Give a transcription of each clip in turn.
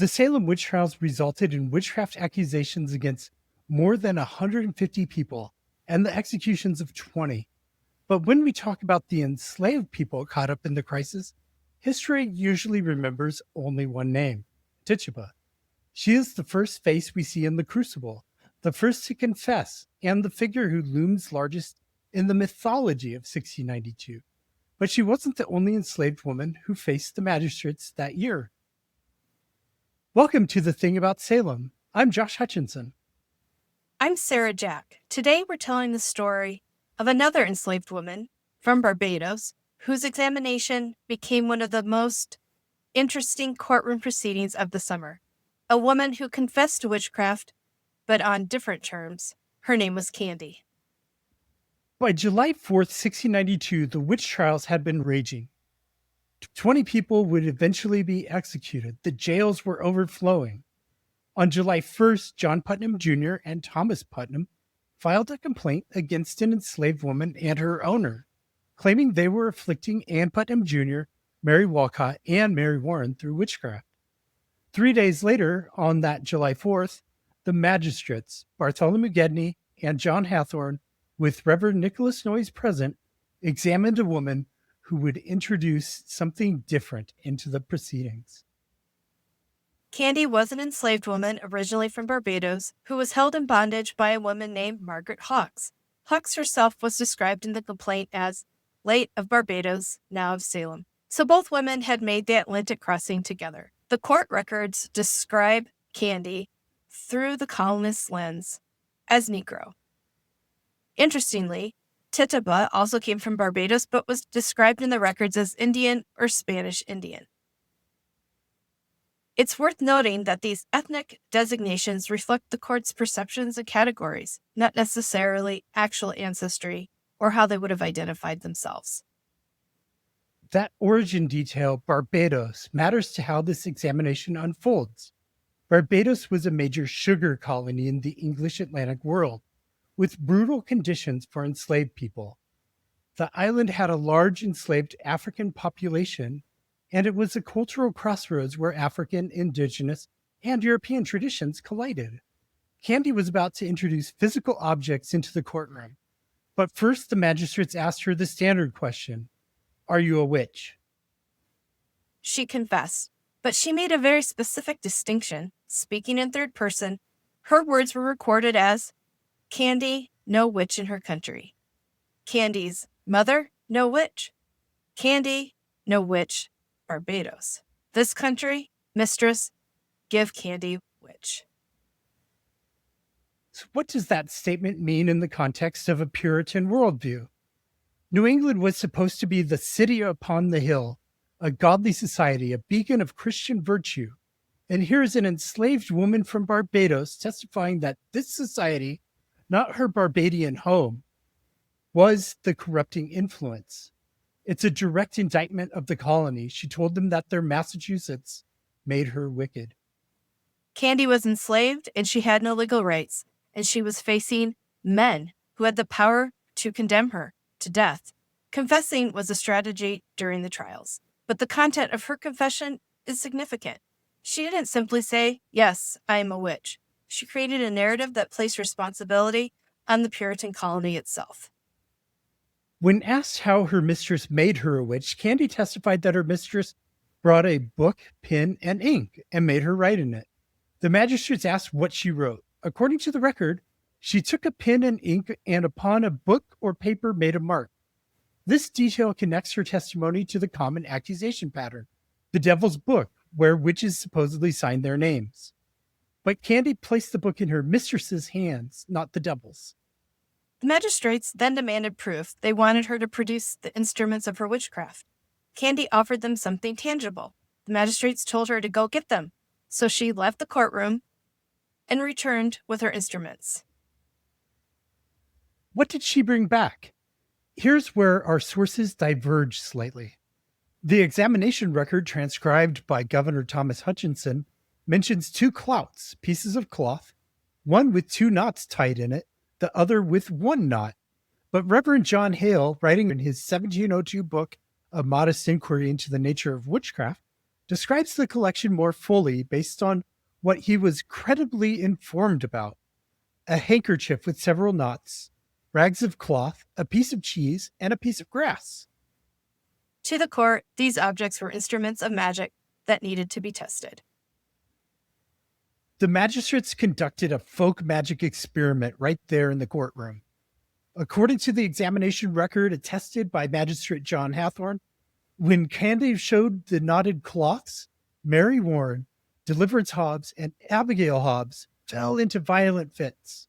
The Salem witch trials resulted in witchcraft accusations against more than 150 people and the executions of 20. But when we talk about the enslaved people caught up in the crisis, history usually remembers only one name, Tituba. She is the first face we see in the crucible, the first to confess, and the figure who looms largest in the mythology of 1692. But she wasn't the only enslaved woman who faced the magistrates that year. Welcome to The Thing About Salem. I'm Josh Hutchinson. I'm Sarah Jack. Today we're telling the story of another enslaved woman from Barbados whose examination became one of the most interesting courtroom proceedings of the summer. A woman who confessed to witchcraft, but on different terms. Her name was Candy. By July 4th, 1692, the witch trials had been raging. 20 people would eventually be executed. The jails were overflowing. On July 1st, John Putnam Jr. and Thomas Putnam filed a complaint against an enslaved woman and her owner, claiming they were afflicting Ann Putnam Jr., Mary Walcott, and Mary Warren through witchcraft. 3 days later, on that July 4th, the magistrates, Bartholomew Gedney and John Hathorne, with Reverend Nicholas Noyes present, examined a woman who would introduce something different into the proceedings. Candy was an enslaved woman originally from Barbados who was held in bondage by a woman named Margaret Hawkes. Hawkes herself was described in the complaint as late of Barbados, now of Salem. So both women had made the Atlantic crossing together. The court records describe Candy through the colonist's lens as Negro. Interestingly, Tituba also came from Barbados but was described in the records as Indian or Spanish Indian. It's worth noting that these ethnic designations reflect the court's perceptions and categories, not necessarily actual ancestry or how they would have identified themselves. That origin detail, Barbados, matters to how this examination unfolds. Barbados was a major sugar colony in the English Atlantic world, with brutal conditions for enslaved people. The island had a large enslaved African population, and it was a cultural crossroads where African, indigenous, and European traditions collided. Candy was about to introduce physical objects into the courtroom, but first the magistrates asked her the standard question, "Are you a witch?" She confessed, but she made a very specific distinction. Speaking in third person, her words were recorded as, Candy, no witch in her country. Candy's mother, no witch. Candy, no witch, Barbados. This country, mistress, give Candy witch. So what does that statement mean in the context of a Puritan worldview? New England was supposed to be the city upon the hill, a godly society, a beacon of Christian virtue. And here's an enslaved woman from Barbados testifying that this society, not her Barbadian home, was the corrupting influence. It's a direct indictment of the colony. She told them that their Massachusetts made her wicked. Candy was enslaved and she had no legal rights, and she was facing men who had the power to condemn her to death. Confessing was a strategy during the trials, but the content of her confession is significant. She didn't simply say, yes, I am a witch. She created a narrative that placed responsibility on the Puritan colony itself. When asked how her mistress made her a witch, Candy testified that her mistress brought a book, pen, and ink and made her write in it. The magistrates asked what she wrote. According to the record, she took a pen and ink and upon a book or paper made a mark. This detail connects her testimony to the common accusation pattern, the devil's book, where witches supposedly signed their names. But Candy placed the book in her mistress's hands, not the devil's. The magistrates then demanded proof. They wanted her to produce the instruments of her witchcraft. Candy offered them something tangible. The magistrates told her to go get them, so she left the courtroom and returned with her instruments. What did she bring back? Here's where our sources diverge slightly. The examination record transcribed by Governor Thomas Hutchinson mentions 2 clouts, pieces of cloth, one with 2 knots tied in it, the other with 1 knot. But Reverend John Hale, writing in his 1702 book, A Modest Inquiry into the Nature of Witchcraft, describes the collection more fully based on what he was credibly informed about: a handkerchief with several knots, rags of cloth, a piece of cheese, and a piece of grass. To the court, these objects were instruments of magic that needed to be tested. The magistrates conducted a folk magic experiment right there in the courtroom. According to the examination record attested by Magistrate John Hathorne, when Candy showed the knotted cloths, Mary Warren, Deliverance Hobbs, and Abigail Hobbs fell into violent fits.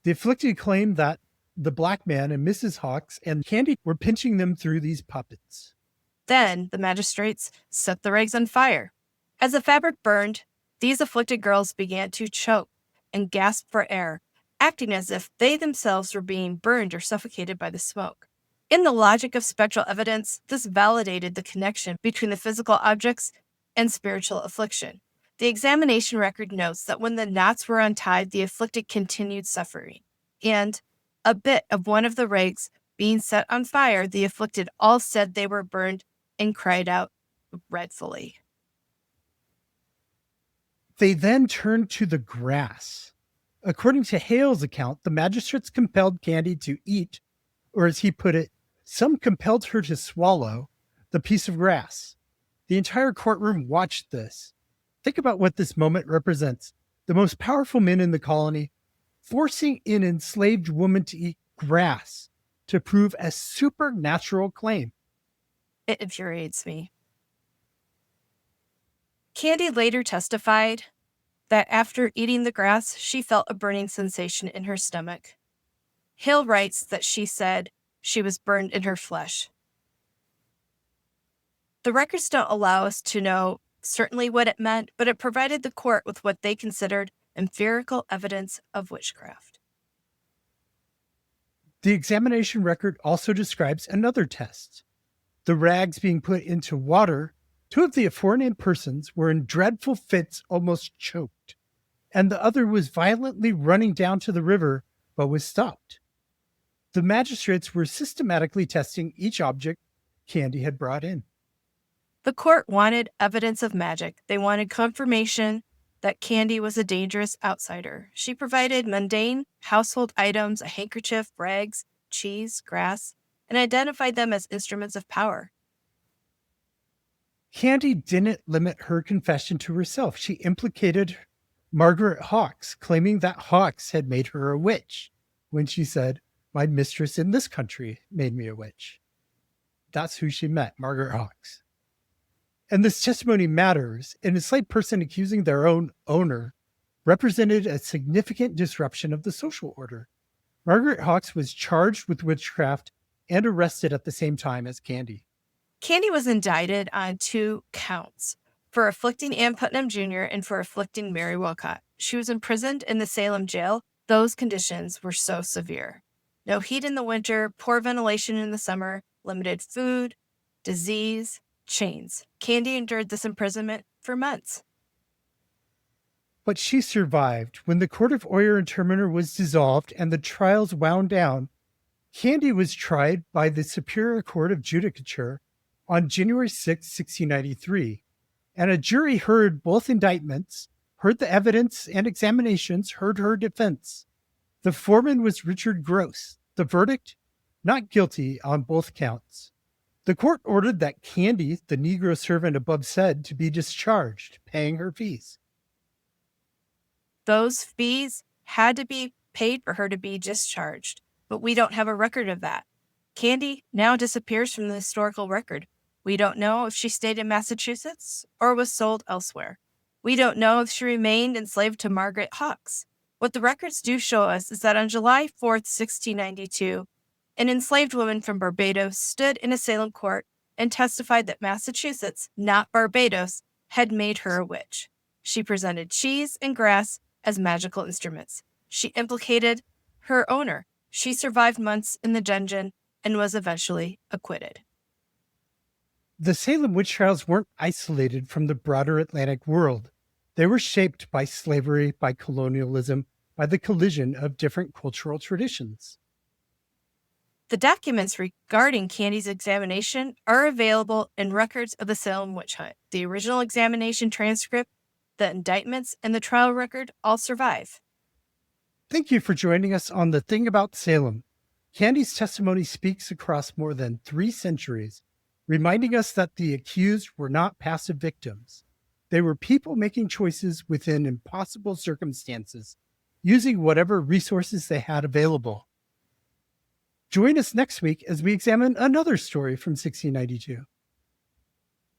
The afflicted claimed that the black man and Mrs. Hawks and Candy were pinching them through these puppets. Then the magistrates set the rags on fire. As the fabric burned, these afflicted girls began to choke and gasp for air, acting as if they themselves were being burned or suffocated by the smoke. In the logic of spectral evidence, this validated the connection between the physical objects and spiritual affliction. The examination record notes that when the knots were untied, the afflicted continued suffering. And a bit of one of the rags being set on fire, the afflicted all said they were burned and cried out dreadfully. They then turned to the grass. According to Hale's account, the magistrates compelled Candy to eat, or as he put it, some compelled her to swallow, the piece of grass. The entire courtroom watched this. Think about what this moment represents. The most powerful men in the colony forcing an enslaved woman to eat grass to prove a supernatural claim. It infuriates me. Candy later testified that after eating the grass, she felt a burning sensation in her stomach. Hale writes that she said she was burned in her flesh. The records don't allow us to know certainly what it meant, but it provided the court with what they considered empirical evidence of witchcraft. The examination record also describes another test. The rags being put into water, two of the aforenamed persons were in dreadful fits, almost choked, and the other was violently running down to the river, but was stopped. The magistrates were systematically testing each object Candy had brought in. The court wanted evidence of magic. They wanted confirmation that Candy was a dangerous outsider. She provided mundane household items, a handkerchief, rags, cheese, grass, and identified them as instruments of power. Candy didn't limit her confession to herself. She implicated Margaret Hawks, claiming that Hawks had made her a witch when she said, "My mistress in this country made me a witch." That's who she met, Margaret Hawks. And this testimony matters. An enslaved person accusing their own owner represented a significant disruption of the social order. Margaret Hawks was charged with witchcraft and arrested at the same time as Candy. Candy was indicted on 2 counts for afflicting Ann Putnam Jr. and for afflicting Mary Wilcott. She was imprisoned in the Salem jail. Those conditions were so severe. No heat in the winter, poor ventilation in the summer, limited food, disease, chains. Candy endured this imprisonment for months. But she survived. When the Court of Oyer and Terminer was dissolved and the trials wound down, Candy was tried by the Superior Court of Judicature on January 6, 1693, and a jury heard both indictments, heard the evidence and examinations, heard her defense. The foreman was Richard Gross. The verdict? Not guilty on both counts. The court ordered that Candy, the Negro servant above said, to be discharged, paying her fees. Those fees had to be paid for her to be discharged, but we don't have a record of that. Candy now disappears from the historical record. We don't know if she stayed in Massachusetts or was sold elsewhere. We don't know if she remained enslaved to Margaret Hawks. What the records do show us is that on July 4th, 1692, an enslaved woman from Barbados stood in a Salem court and testified that Massachusetts, not Barbados, had made her a witch. She presented cheese and grass as magical instruments. She implicated her owner. She survived months in the dungeon and was eventually acquitted. The Salem witch trials weren't isolated from the broader Atlantic world. They were shaped by slavery, by colonialism, by the collision of different cultural traditions. The documents regarding Candy's examination are available in records of the Salem witch hunt. The original examination transcript, the indictments, and the trial record all survive. Thank you for joining us on The Thing About Salem. Candy's testimony speaks across more than 3 centuries, reminding us that the accused were not passive victims. They were people making choices within impossible circumstances, using whatever resources they had available. Join us next week as we examine another story from 1692.